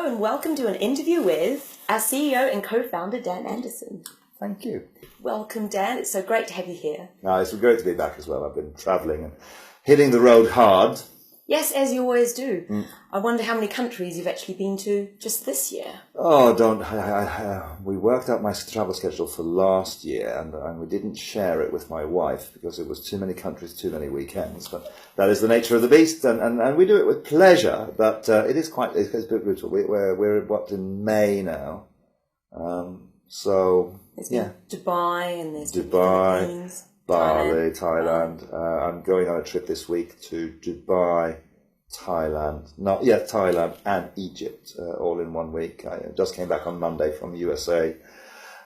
Hello and welcome to an interview with our CEO and co-founder, Dan Andersson. Thank you. Welcome, Dan. It's so great to have you here. No, it's great to be back as well. I've been travelling and hitting the road hard. Yes, as you always do. I wonder how many countries you've actually been to just this year. Oh, we worked out my travel schedule for last year and we didn't share it with my wife because it was too many countries, too many weekends. But that is the nature of the beast and we do it with pleasure, but it's a bit brutal. We're in May now. There's Dubai and there's Philippines, Bali, Thailand. I'm going on a trip this week to Dubai, Thailand and Egypt, all in 1 week. I just came back on Monday from USA.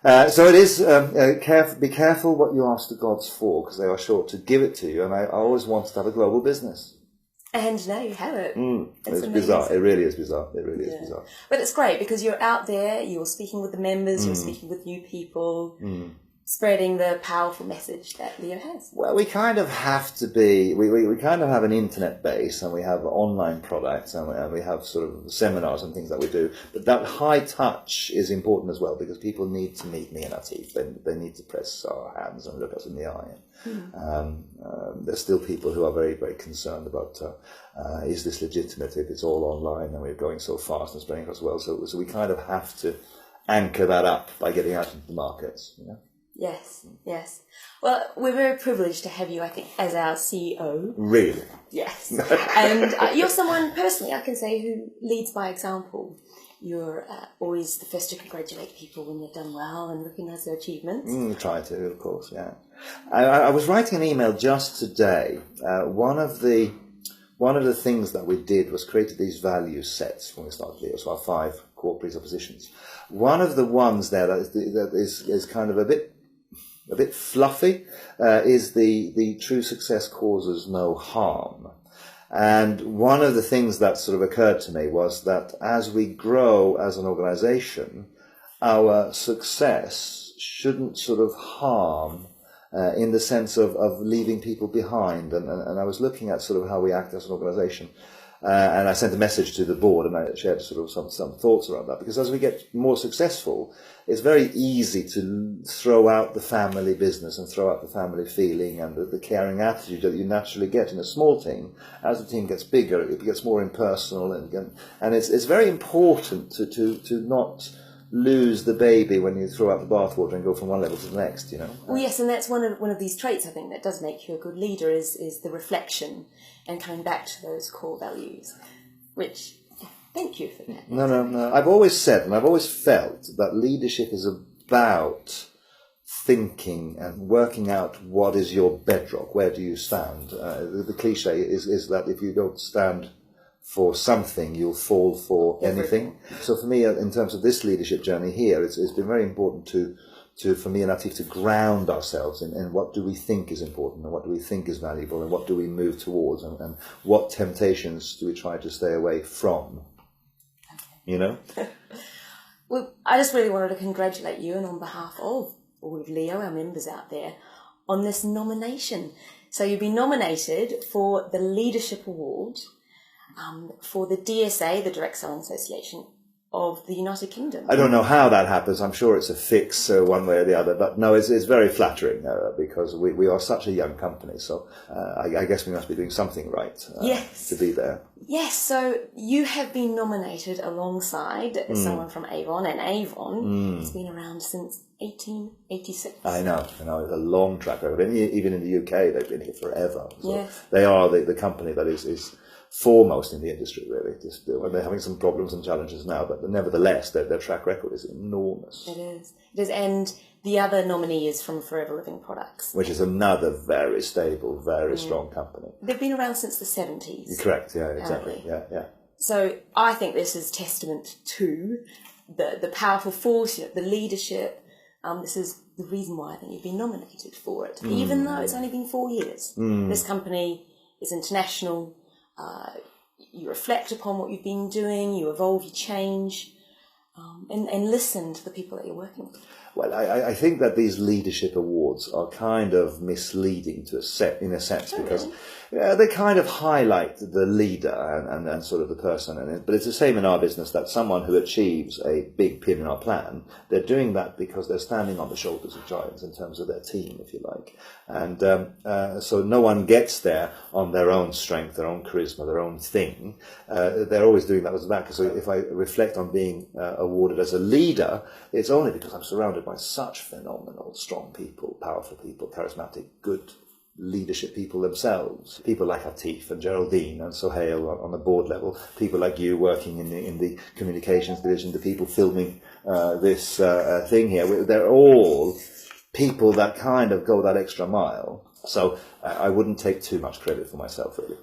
So it is, be careful what you ask the gods for, because they are sure to give it to you. And I always wanted to have a global business. And now you have it. It's bizarre. It really is bizarre. It really is bizarre. But it's great because you're out there, you're speaking with the members, you're speaking with new people, spreading the powerful message that Leo has. Well, we kind of have to be, we kind of have an internet base and we have online products and we have sort of seminars and things that we do. But that high touch is important as well because people need to meet me and our teeth. They need to press our hands and look us in the eye. There's still people who are very, very concerned about is this legitimate if it's all online and we're going so fast and spreading across the world. So we kind of have to anchor that up by getting out into the markets, you know? Yes. Well, we're very privileged to have you, I think, as our CEO. Really? Yes. And you're someone, personally, I can say, who leads by example. You're always the first to congratulate people when they've done well and recognise their achievements. Try to, of course, yeah. I was writing an email just today. One of the things that we did was created these value sets when we started Leo, so our 5 core presuppositions. One of the ones there that is kind of a bit fluffy is the true success causes no harm. And one of the things that sort of occurred to me was that as we grow as an organization, our success shouldn't sort of harm in the sense of leaving people behind. And I was looking at sort of how we act as an organization. And I sent a message to the board and I shared sort of some thoughts around that. Because as we get more successful, it's very easy to throw out the family business and throw out the family feeling and the caring attitude that you naturally get in a small team. As the team gets bigger, it gets more impersonal. And it's very important to not lose the baby when you throw out the bathwater and go from one level to the next, you know. Well, yes, and that's one of these traits, I think, that does make you a good leader is the reflection and coming back to those core values, which, thank you for that. No. I've always said and I've always felt that leadership is about thinking and working out what is your bedrock, where do you stand. The cliche is that if you don't stand for something, you'll fall for anything. So for me, in terms of this leadership journey here, it's been very important for me and our team to ground ourselves in what do we think is important and what do we think is valuable and what do we move towards and what temptations do we try to stay away from, you know? Well, I just really wanted to congratulate you and on behalf of all of Leo, our members out there, on this nomination. So you've been nominated for the Leadership Award for the DSA, the Direct Selling Association of the United Kingdom. I don't know how that happens. I'm sure it's a fix one way or the other. But no, it's very flattering because we are such a young company. So I guess we must be doing something right to be there. Yes, so you have been nominated alongside someone from Avon, and Avon has been around since 1886. I know. It's a long track record. Even in the UK, they've been here forever. So yes. They are the company that is foremost in the industry, really. They're having some problems and challenges now, but nevertheless, their track record is enormous. It is. And the other nominee is from Forever Living Products, which is another very stable, very strong company. They've been around since the 70s. Correct, yeah, exactly. Yeah. So I think this is testament to the powerful force, the leadership. This is the reason why I think you've been nominated for it, even though it's only been 4 years. This company is international. You reflect upon what you've been doing, you evolve, you change, and listen to the people that you're working with. Well, I think that these leadership awards are kind of misleading in a sense, because they kind of highlight the leader and sort of the person. But it's the same in our business, that someone who achieves a big P&R plan, they're doing that because they're standing on the shoulders of giants in terms of their team, if you like. And so no one gets there on their own strength, their own charisma, their own thing. They're always doing that as a back. So if I reflect on being awarded as a leader, it's only because I'm surrounded by such phenomenal, strong people, powerful people, charismatic, good leadership people themselves. People like Atif and Geraldine and Sohail on the board level. People like you working in the communications division, the people filming this thing here. They're all people that kind of go that extra mile. So I wouldn't take too much credit for myself, really.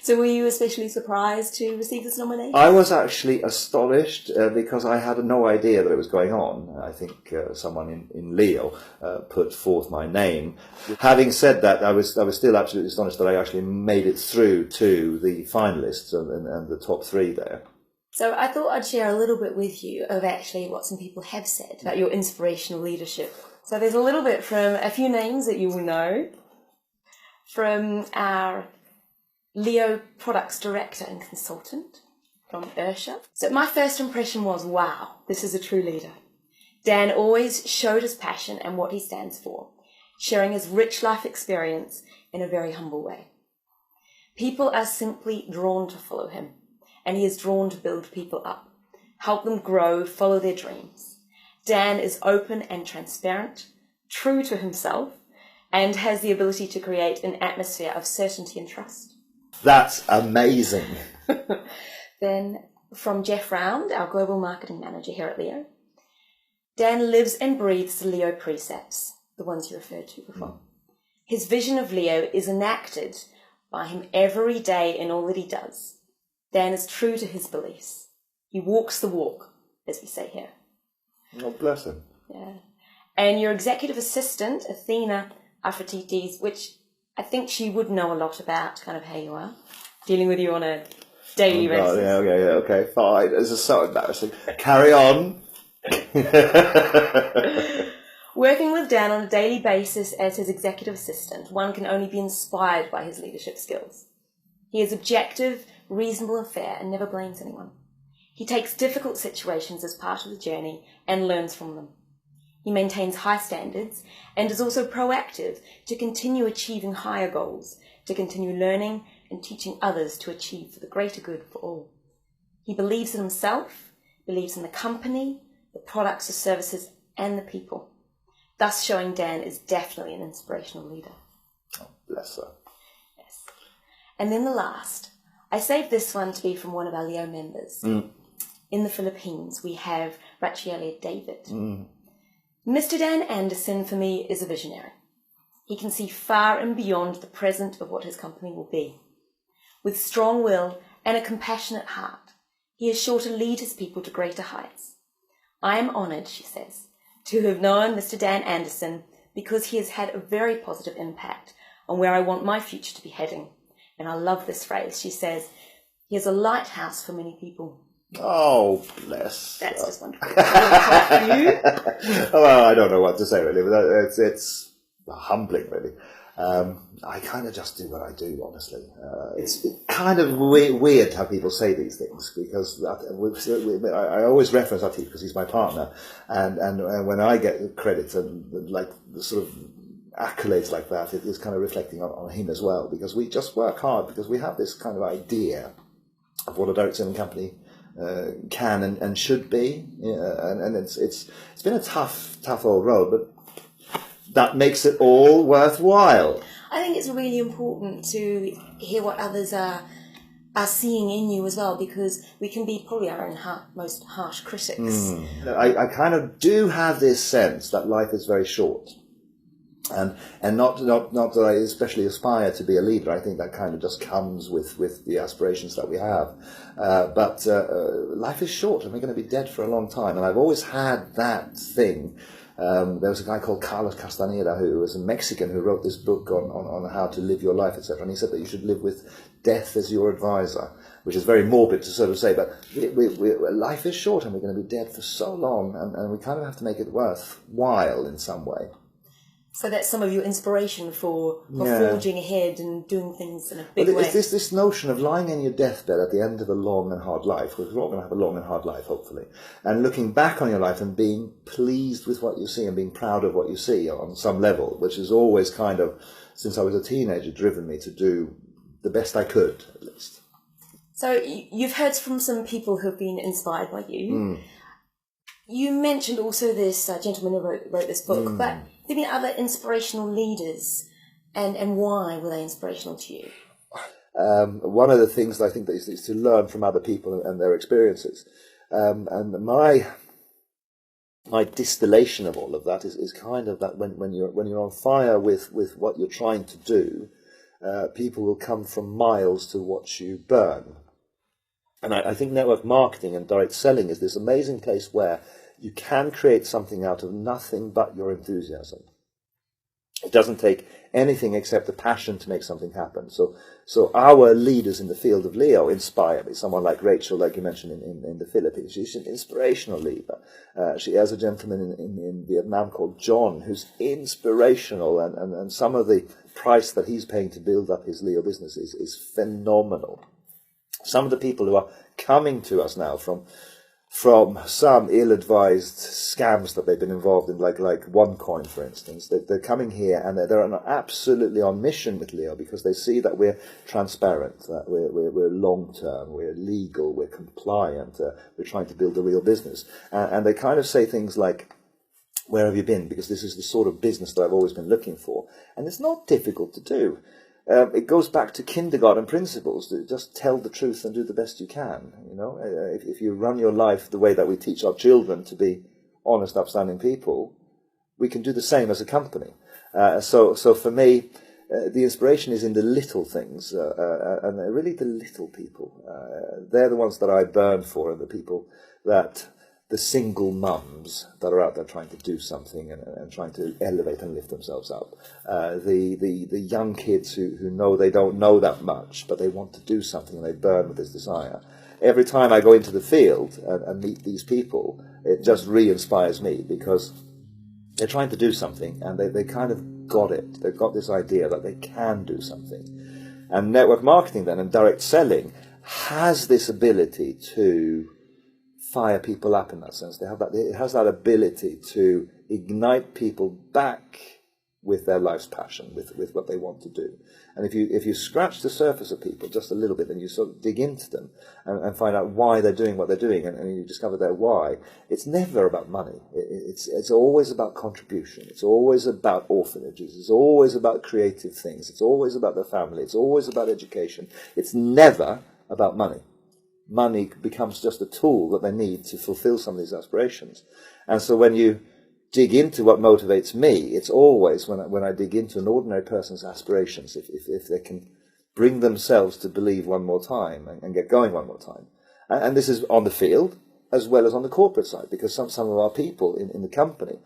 So were you especially surprised to receive this nomination? I was actually astonished because I had no idea that it was going on. I think someone in Leo put forth my name. Having said that, I was still absolutely astonished that I actually made it through to the finalists and the top 3 there. So I thought I'd share a little bit with you of actually what some people have said about your inspirational leadership. So there's a little bit from a few names that you will know. From our Leo products director and consultant from Ursha. So my first impression was, wow, this is a true leader. Dan always showed his passion and what he stands for, sharing his rich life experience in a very humble way. People are simply drawn to follow him, and he is drawn to build people up, help them grow, follow their dreams. Dan is open and transparent, true to himself, and has the ability to create an atmosphere of certainty and trust. That's amazing. Then from Jeff Round, our global marketing manager here at Leo. Dan lives and breathes the Leo precepts, the ones you referred to before. His vision of Leo is enacted by him every day in all that he does. Dan is true to his beliefs. He walks the walk, as we say here. Oh, bless him. Yeah. And your executive assistant, Athena Aphrodite, which I think she would know a lot about kind of how you are, dealing with you on a daily basis. Okay, fine. This is so embarrassing. Carry on. Working with Dan on a daily basis as his executive assistant, one can only be inspired by his leadership skills. He is objective, reasonable and fair, and never blames anyone. He takes difficult situations as part of the journey and learns from them. He maintains high standards and is also proactive to continue achieving higher goals, to continue learning and teaching others to achieve for the greater good for all. He believes in himself, believes in the company, the products, the services, and the people, thus showing Dan is definitely an inspirational leader. Oh, bless her. Yes. And then the last, I saved this one to be from one of our Leo members. In the Philippines, we have Rachielia David. Mr. Dan Andersson, for me, is a visionary. He can see far and beyond the present of what his company will be. With strong will and a compassionate heart, he is sure to lead his people to greater heights. I am honoured, she says, to have known Mr. Dan Andersson because he has had a very positive impact on where I want my future to be heading. And I love this phrase. She says, he is a lighthouse for many people. Oh, bless. That's just wonderful. Well, I don't know what to say, really, but it's humbling, really. I kind of just do what I do, honestly. It's kind of weird how people say these things, because I always reference Atif because he's my partner, and when I get credit and like the sort of accolades like that, it is kind of reflecting on him as well, because we just work hard, because we have this kind of idea of what a direct selling company can and should be, and it's been a tough old road, but that makes it all worthwhile. I think it's really important to hear what others are seeing in you as well, because we can be probably our own most harsh critics. I kind of do have this sense that life is very short. And not that I especially aspire to be a leader. I think that kind of just comes with the aspirations that we have. But life is short, and we're going to be dead for a long time. And I've always had that thing There was a guy called Carlos Castaneda, who was a Mexican, who wrote this book on how to live your life, etc. And he said that you should live with death as your advisor, which is very morbid to sort of say, but life is short and we're going to be dead for so long, and we kind of have to make it worthwhile in some way. So that's some of your inspiration for forging ahead and doing things in a big way. It's this notion of lying in your deathbed at the end of a long and hard life, because we're all going to have a long and hard life, hopefully, and looking back on your life and being pleased with what you see and being proud of what you see on some level, which has always kind of, since I was a teenager, driven me to do the best I could, at least. So you've heard from some people who have been inspired by you. You mentioned also this gentleman who wrote this book, but have there been other inspirational leaders, and why were they inspirational to you? One of the things that I think that is to learn from other people and their experiences. And my distillation of all of that is kind of that when you're on fire with what you're trying to do, people will come from miles to watch you burn. And I think network marketing and direct selling is this amazing place where you can create something out of nothing but your enthusiasm. It doesn't take anything except a passion to make something happen. So our leaders in the field of Leo inspire me. Someone like Rachel, like you mentioned in the Philippines, she's an inspirational leader. She has a gentleman in Vietnam called John, who's inspirational, and some of the price that he's paying to build up his Leo business is phenomenal. Some of the people who are coming to us now from some ill-advised scams that they've been involved in, like LEOcoin, for instance, they're coming here and they're absolutely on mission with Leo because they see that we're transparent, that we're long-term, we're legal, we're compliant, we're trying to build a real business. And they kind of say things like, where have you been? Because this is the sort of business that I've always been looking for. And it's not difficult to do. It goes back to kindergarten principles, to just tell the truth and do the best you can. You know, if you run your life the way that we teach our children to be honest, upstanding people, we can do the same as a company. So for me, the inspiration is in the little things, and really the little people. They're the ones that I burn for, and the people that the single mums that are out there trying to do something and trying to elevate and lift themselves up. The young kids who know they don't know that much, but they want to do something and they burn with this desire. Every time I go into the field and meet these people, it just re-inspires me because they're trying to do something and they kind of got it. They've got this idea that they can do something. And network marketing then and direct selling has this ability to fire people up in that sense. It has that ability to ignite people back with their life's passion, with what they want to do. And if you scratch the surface of people just a little bit, and you sort of dig into them and find out why they're doing what they're doing, and you discover their why, it's never about money. It's always about contribution. It's always about orphanages. It's always about creative things. It's always about their family. It's always about education. It's never about money. Money becomes just a tool that they need to fulfill some of these aspirations. And so when you dig into what motivates me, it's always when I dig into an ordinary person's aspirations, if they can bring themselves to believe one more time and get going one more time. And this is on the field as well as on the corporate side, because some of our people in the company,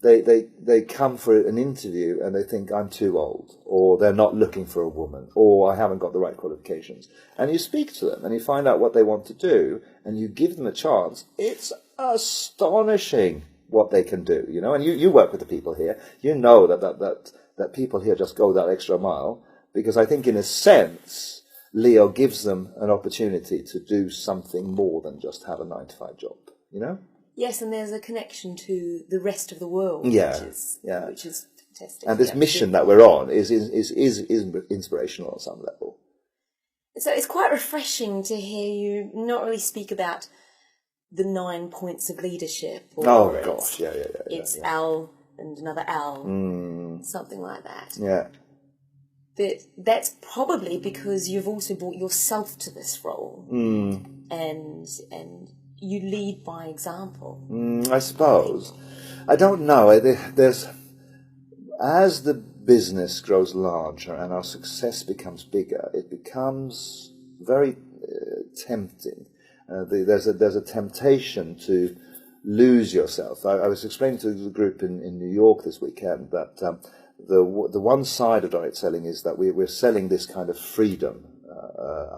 they come for an interview and they think I'm too old, or they're not looking for a woman, or I haven't got the right qualifications. And you speak to them and you find out what they want to do and you give them a chance. It's astonishing what they can do, you know. And you work with the people here. You know that people here just go that extra mile, because I think in a sense Leo gives them an opportunity to do something more than just have a 9-to-5 job, you know. Yes, and there's a connection to the rest of the world, which is fantastic. And this mission that we're on is inspirational on some level. So it's quite refreshing to hear you not really speak about the 9 points of leadership. Or It's L and another L, something like that. Yeah. But that's probably because you've also brought yourself to this role, and you lead by example. I suppose. I don't know. There's, as the business grows larger and our success becomes bigger, it becomes very tempting. There's a temptation to lose yourself. I was explaining to the group in New York this weekend that the one side of direct selling is that we're selling this kind of freedom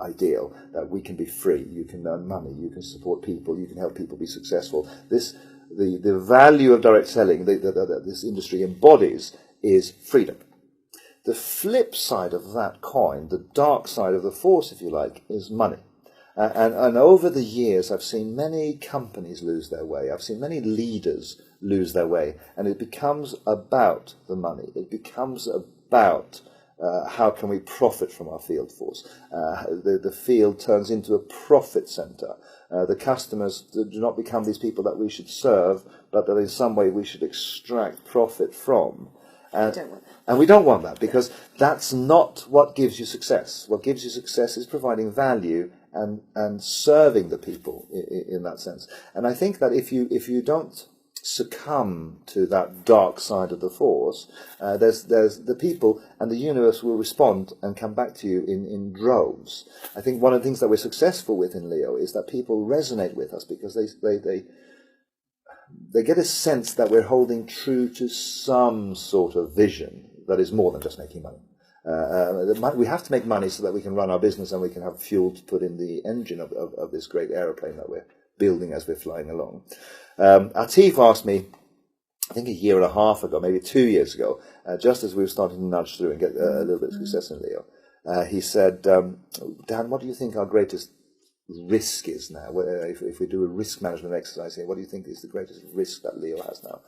ideal, that we can be free, you can earn money, you can support people, you can help people be successful. The value of direct selling that this industry embodies is freedom. The flip side of that coin, the dark side of the force, if you like, is money. And over the years, I've seen many companies lose their way. I've seen many leaders lose their way. And it becomes about the money. It becomes about how can we profit from our field force. The field turns into a profit center. The customers do not become these people that we should serve, but that in some way we should extract profit from. And we don't want that, because that's not what gives you success. What gives you success is providing value and serving the people in that sense. And I think that if you don't succumb to that dark side of the force, there's the people and the universe will respond and come back to you in droves. I think one of the things that we're successful with in Leo is that people resonate with us because they get a sense that we're holding true to some sort of vision that is more than just making money. We have to make money so that we can run our business and we can have fuel to put in the engine of this great aeroplane that we're building as we're flying along. Atif asked me, I think a year and a half ago, maybe 2 years ago, just as we were starting to nudge through and get a little bit of success in Leo, he said, Dan, what do you think our greatest risk is now? If we do a risk management exercise here, what do you think is the greatest risk that Leo has now?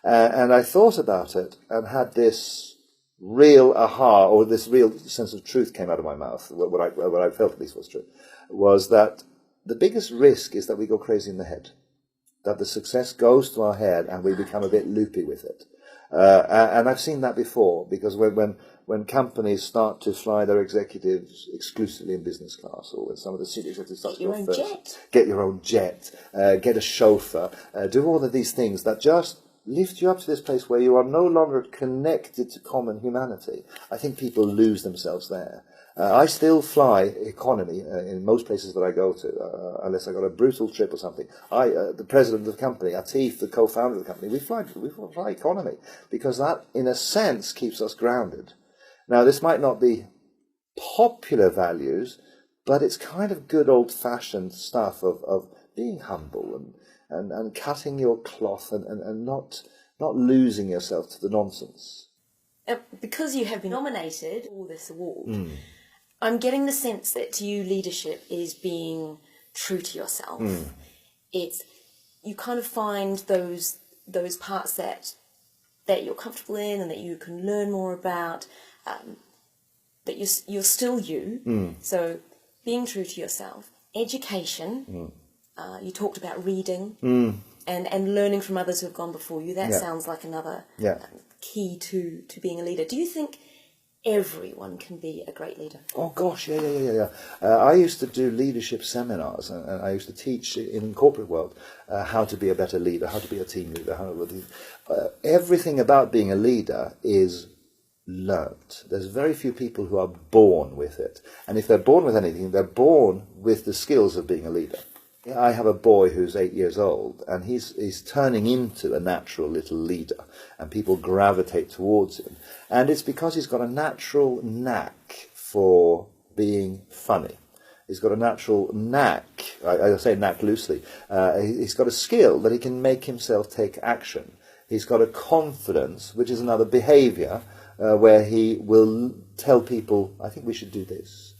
And I thought about it and had this real aha, or this real sense of truth came out of my mouth. What I felt at least was true, was that the biggest risk is that we go crazy in the head, that the success goes to our head and we become a bit loopy with it. And I've seen that before, because when companies start to fly their executives exclusively in business class, or when some of the senior executives start to go first, get your own jet, get a chauffeur, do all of these things that just lift you up to this place where you are no longer connected to common humanity. I think people lose themselves there. I still fly economy in most places that I go to, unless I got a brutal trip or something. The president of the company, Atif, the co-founder of the company, we fly economy, because that, in a sense, keeps us grounded. Now, this might not be popular values, but it's kind of good old-fashioned stuff of being humble and cutting your cloth and not losing yourself to the nonsense. Because you have been nominated for this award, I'm getting the sense that to you leadership is being true to yourself. It's, you kind of find those parts that you're comfortable in and that you can learn more about, that you're still you. So being true to yourself. Education, you talked about reading and learning from others who have gone before you. That sounds like another key to being a leader. Do you think everyone can be a great leader? Oh gosh, yeah. I used to do leadership seminars, and I used to teach in the corporate world how to be a better leader, how to be a team leader. Everything about being a leader is learnt. There's very few people who are born with it, and if they're born with anything, they're born with the skills of being a leader. I have a boy who's 8 years old, and he's turning into a natural little leader, and people gravitate towards him. And it's because he's got a natural knack for being funny. He's got a natural knack, I say knack loosely, he's got a skill that he can make himself take action. He's got a confidence, which is another behaviour, where he will tell people, I think we should do this.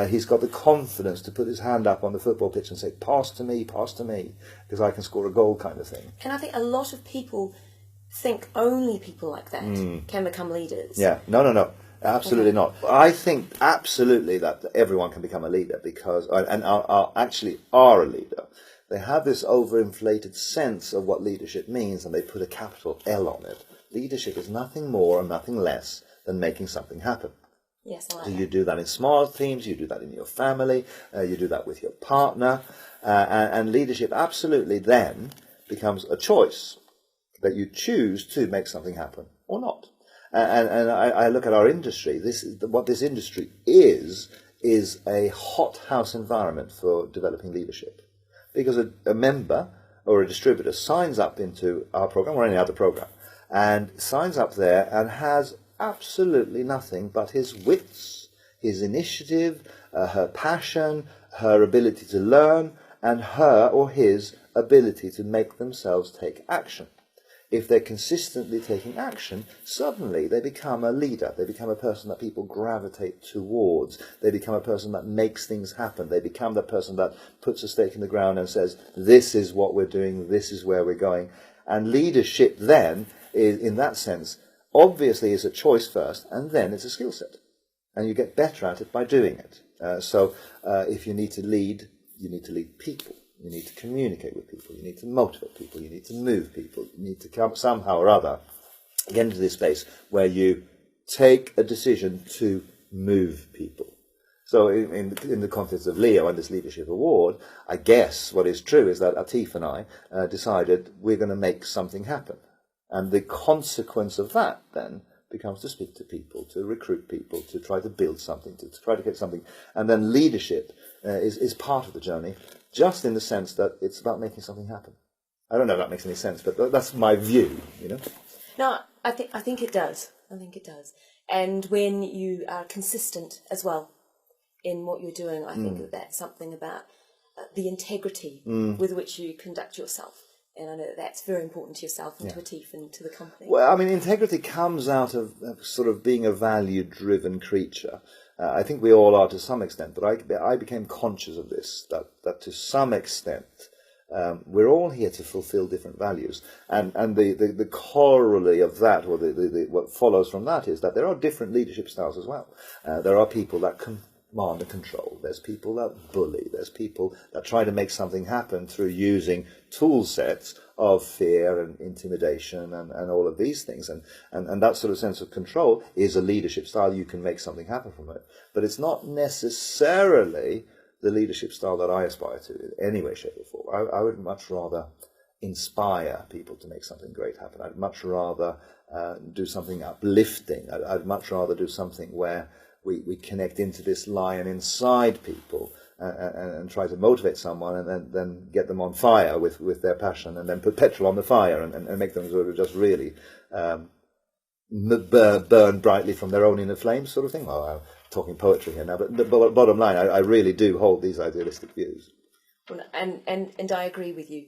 He's got the confidence to put his hand up on the football pitch and say, pass to me, because I can score a goal, kind of thing. And I think a lot of people think only people like that can become leaders. Yeah, no, absolutely not. I think absolutely that everyone can become a leader, because, and actually are a leader. They have this overinflated sense of what leadership means, and they put a capital L on it. Leadership is nothing more and nothing less than making something happen. Yes, I like So that. you do that in small teams, you do that in your family, you do that with your partner, and leadership absolutely then becomes a choice that you choose to make something happen or not. And I look at our industry. What this industry is a hothouse environment for developing leadership, because a member or a distributor signs up into our program or any other program, and signs up there and has absolutely nothing but his wits, his initiative, her passion, her ability to learn, and her or his ability to make themselves take action. If they're consistently taking action, suddenly they become a leader. They become a person that people gravitate towards. They become a person that makes things happen. They become the person that puts a stake in the ground and says, this is what we're doing, this is where we're going. And leadership then, is, in that sense, obviously is a choice first, and then it's a skill set. And you get better at it by doing it. So if you need to lead, you need to lead people. You need to communicate with people. You need to motivate people. You need to move people. You need to come somehow or other get into this space where you take a decision to move people. So in the context of Leo and this leadership award, I guess what is true is that Atif and I decided we're going to make something happen. And the consequence of that then becomes to speak to people, to recruit people, to try to build something, to try to get something. And then leadership is part of the journey, just in the sense that it's about making something happen. I don't know if that makes any sense, but that's my view, you know. No, I think it does. I think it does. And when you are consistent as well in what you're doing, I think that's something about the integrity with which you conduct yourself. And I know that's very important to yourself and to Atif and to the company. Well, I mean, integrity comes out of sort of being a value-driven creature. I think we all are to some extent, but I became conscious of this, that to some extent we're all here to fulfill different values. And the corollary of that, or what follows from that, is that there are different leadership styles as well. There are people that command and control. There's people that bully. There's people that try to make something happen through using tool sets of fear and intimidation and all of these things. And that sort of sense of control is a leadership style. You can make something happen from it. But it's not necessarily the leadership style that I aspire to in any way, shape or form. I would much rather inspire people to make something great happen. I'd much rather do something uplifting. I'd much rather do something where we connect into this lion inside people and try to motivate someone and then get them on fire with their passion, and then put petrol on the fire and make them sort of just really burn brightly from their own inner flames, sort of thing. Well, I'm talking poetry here now, but the bottom line, I really do hold these idealistic views. Well, and I agree with you.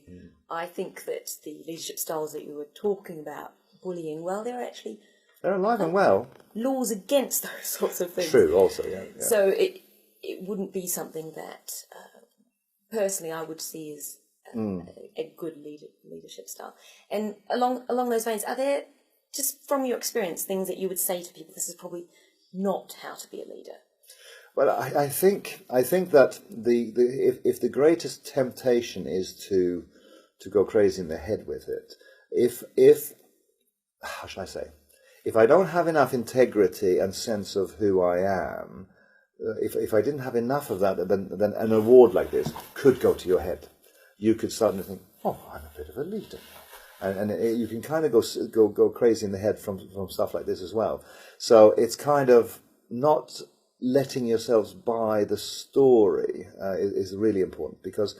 I think that the leadership styles that you were talking about, bullying, well, they're alive and well. Laws against those sorts of things. True, also, yeah. So it wouldn't be something that, personally, I would see as a good leadership style. And along those veins, are there, just from your experience, things that you would say to people, this is probably not how to be a leader? Well, I think that if the greatest temptation is to go crazy in the head with it, if how shall I say? If I don't have enough integrity and sense of who I am, if I didn't have enough of that, then an award like this could go to your head. You could suddenly think, oh, I'm a bit of a leader. And you can kind of go crazy in the head from stuff like this as well. So it's kind of not letting yourselves buy the story is really important, because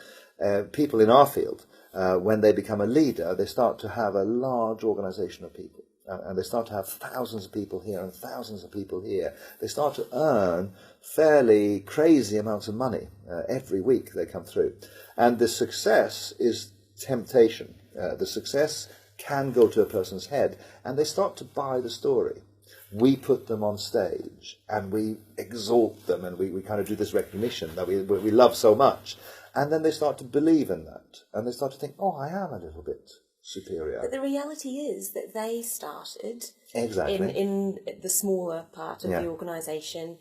people in our field, when they become a leader, they start to have a large organization of people. And they start to have thousands of people here and thousands of people here. They start to earn fairly crazy amounts of money every week they come through. And the success is temptation. The success can go to a person's head, and they start to buy the story. We put them on stage, and we exalt them, and we kind of do this recognition that we love so much. And then they start to believe in that, and they start to think, oh, I am a little bit superior. But the reality is that they started exactly in the smaller part of the organisation,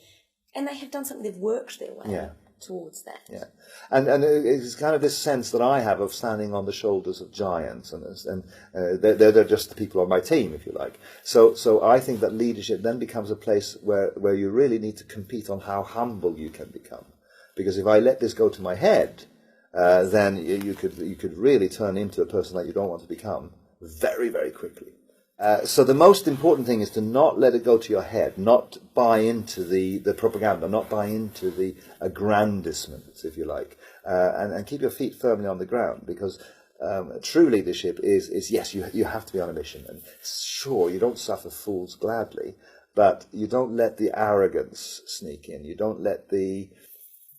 and they have done something, they've worked their way towards that. Yeah, and it's kind of this sense that I have of standing on the shoulders of giants, and they're just the people on my team, if you like. So I think that leadership then becomes a place where you really need to compete on how humble you can become. Because if I let this go to my head, then you could really turn into a person that you don't want to become very, very quickly. So the most important thing is to not let it go to your head, not buy into the propaganda, not buy into the aggrandizement, if you like, and keep your feet firmly on the ground. Because True leadership is yes, you have to be on a mission, and sure, you don't suffer fools gladly, but you don't let the arrogance sneak in. You don't let the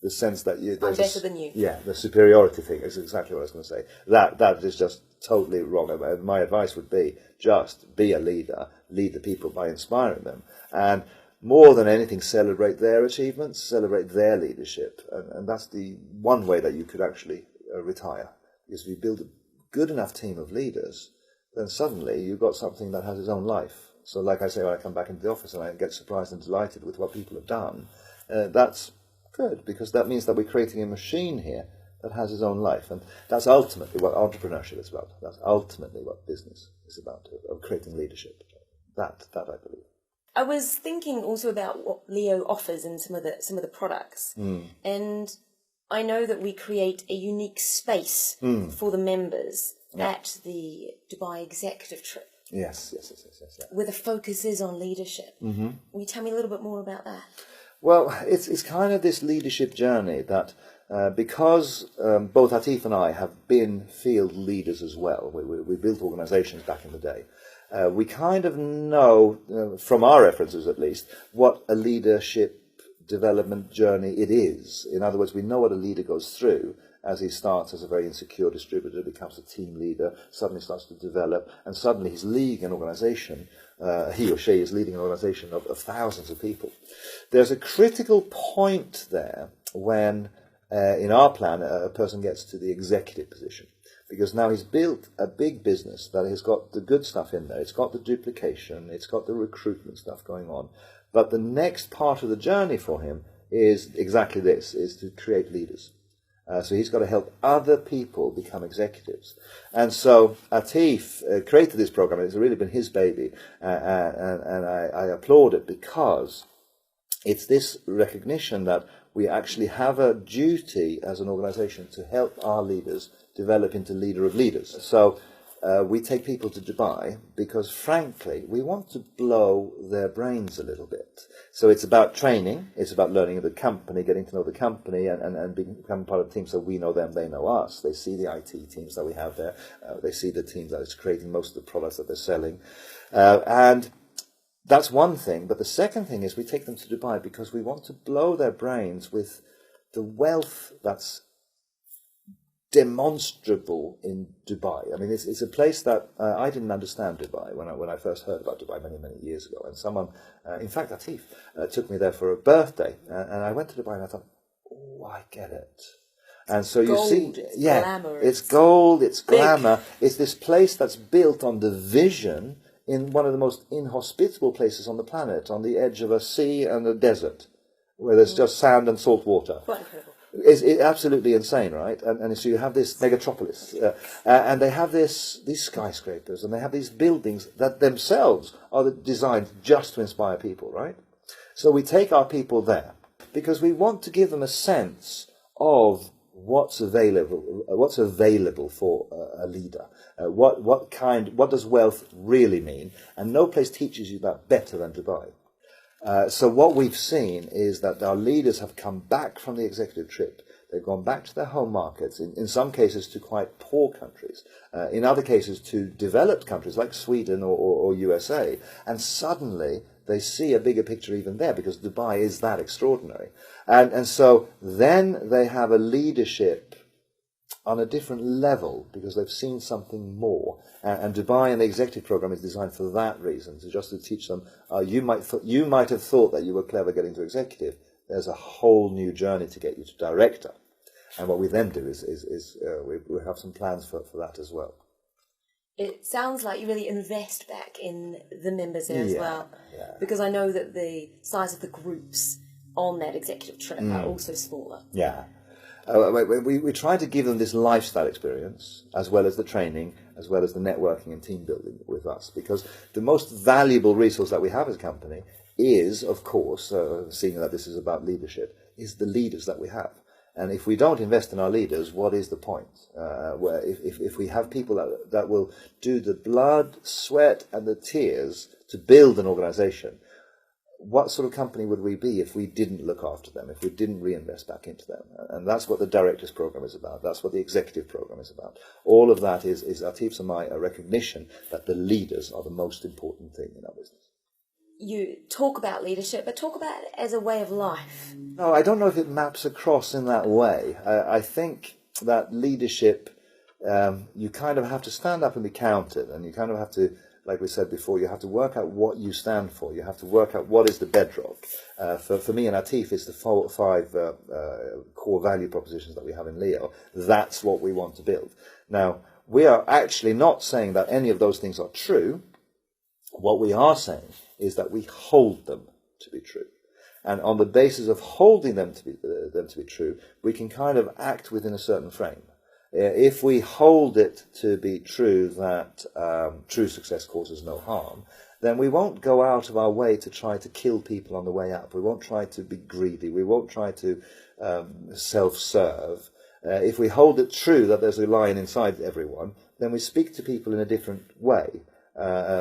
sense that I'm better than you. Yeah, the superiority thing is exactly what I was going to say. That is just totally wrong. My advice would be just be a leader, lead the people by inspiring them, and more than anything, celebrate their achievements, celebrate their leadership, and that's the one way that you could actually retire. Because if you build a good enough team of leaders, then suddenly you've got something that has its own life. So like I say, when I come back into the office and I get surprised and delighted with what people have done, that's good, because that means that we're creating a machine here that has its own life. And that's ultimately what entrepreneurship is about. That's ultimately what business is about, of creating leadership. That I believe. I was thinking also about what Leo offers in some of the products. And I know that we create a unique space for the members at the Dubai executive trip. Yes. Where the focus is on leadership. Will you tell me a little bit more about that? Well, it's kind of this leadership journey that, because both Atif and I have been field leaders as well, we built organizations back in the day, we kind of know, from our references at least, what a leadership development journey it is. In other words, we know what a leader goes through as he starts as a very insecure distributor, becomes a team leader, suddenly starts to develop, and suddenly he's leading an organization, he or she is leading an organization of thousands of people. There's a critical point there when, in our plan, a person gets to the executive position. Because now he's built a big business that has got the good stuff in there. It's got the duplication, it's got the recruitment stuff going on. But the next part of the journey for him is exactly this, is to create leaders. So he's got to help other people become executives. And so Atif created this program. It's really been his baby. And I applaud it, because it's this recognition that we actually have a duty as an organization to help our leaders develop into leader of leaders. So we take people to Dubai because, frankly, we want to blow their brains a little bit. So it's about training, it's about learning the company, getting to know the company, and becoming part of the team so we know them, they know us. They see the IT teams that we have there. They see the teams that is creating most of the products that they're selling. And that's one thing. But the second thing is we take them to Dubai because we want to blow their brains with the wealth that's demonstrable in Dubai. I mean, it's a place that I didn't understand Dubai when I first heard about Dubai many years ago. And someone, in fact, Atif, took me there for a birthday, and I went to Dubai and I thought, oh, I get it. And so you see, it's gold, it's glamour. It's this place that's built on the vision in one of the most inhospitable places on the planet, on the edge of a sea and a desert, where there's just sand and salt water. Quite incredible. It's absolutely insane, right? And so you have this megatropolis, and they have these skyscrapers, and they have these buildings that themselves are designed just to inspire people, right? So we take our people there because we want to give them a sense of what's available for a leader. What does wealth really mean? And no place teaches you that better than Dubai. So what we've seen is that our leaders have come back from the executive trip. They've gone back to their home markets, in some cases to quite poor countries, in other cases to developed countries like Sweden or USA, and suddenly they see a bigger picture even there because Dubai is that extraordinary. And so then they have a leadership on a different level because they've seen something more. And Dubai and the executive program is designed for that reason, to teach them, you might have thought that you were clever getting to executive. There's a whole new journey to get you to director. And what we then do is we have some plans for that as well. It sounds like you really invest back in the members there as well. Yeah. Because I know that the size of the groups on that executive trip are also smaller. Yeah. We try to give them this lifestyle experience, as well as the training, as well as the networking and team building with us. Because the most valuable resource that we have as a company is, of course, seeing that this is about leadership, is the leaders that we have. And if we don't invest in our leaders, what is the point? Where if we have people that will do the blood, sweat, and the tears to build an organization, what sort of company would we be if we didn't look after them, if we didn't reinvest back into them? And that's what the Directors Program is about. That's what the Executive Program is about. All of that is Atif's and my recognition that the leaders are the most important thing in our business. You talk about leadership, but talk about it as a way of life. No, I don't know if it maps across in that way. I think that leadership, you kind of have to stand up and be counted, and you kind of have to, like we said before, you have to work out what you stand for. You have to work out what is the bedrock. For me and Atif, it's the five core value propositions that we have in Leo. That's what we want to build. Now, we are actually not saying that any of those things are true. What we are saying is that we hold them to be true. And on the basis of holding them to be true, we can kind of act within a certain frame. If we hold it to be true that true success causes no harm, then we won't go out of our way to try to kill people on the way up. We won't try to be greedy. We won't try to self-serve. If we hold it true that there's a lion inside everyone, then we speak to people in a different way.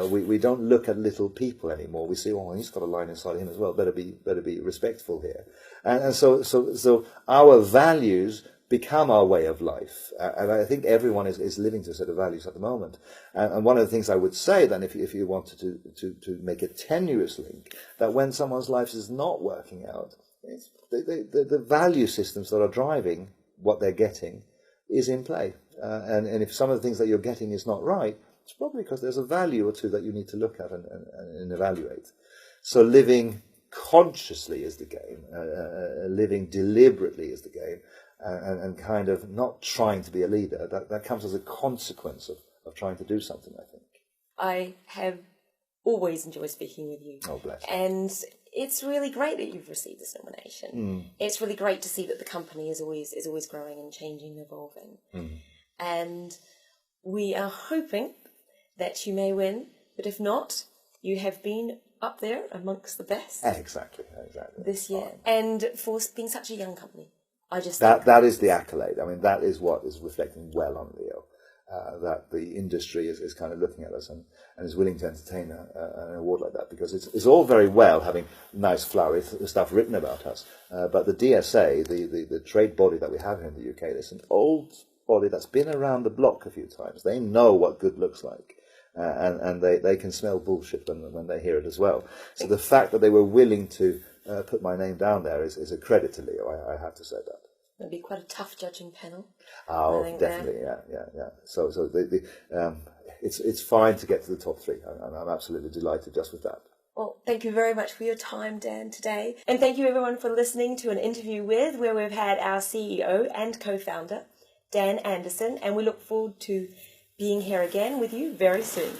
We don't look at little people anymore. We say, oh, he's got a lion inside him as well. Better be respectful here. And so our values become our way of life. And I think everyone is living to a set of values at the moment. And one of the things I would say then, if you wanted to make a tenuous link, that when someone's life is not working out, it's the value systems that are driving what they're getting is in play. And if some of the things that you're getting is not right, it's probably because there's a value or two that you need to look at and evaluate. So living consciously is the game. Living deliberately is the game. And kind of not trying to be a leader. That comes as a consequence of trying to do something, I think. I have always enjoyed speaking with you. Oh, bless you. And it's really great that you've received this nomination. It's really great to see that the company is always growing and changing and evolving. And we are hoping that you may win, but if not, you have been up there amongst the best. Exactly. This year. And for being such a young company. That is the accolade. I mean, that is what is reflecting well on Leo. That the industry is kind of looking at us and is willing to entertain an award like that, because it's all very well having nice flowery stuff written about us, but the DSA, the trade body that we have here in the UK, there's an old body that's been around the block a few times. They know what good looks like. And they can smell bullshit when they hear it as well. So the fact that they were willing to put my name down there is a credit to Leo. I have to say that. It'll be quite a tough judging panel. Oh, definitely, yeah. So it's fine to get to the top three. I'm absolutely delighted just with that. Well, thank you very much for your time, Dan, today. And thank you everyone for listening to an interview where we've had our CEO and co-founder, Dan Andersson, and we look forward to being here again with you very soon.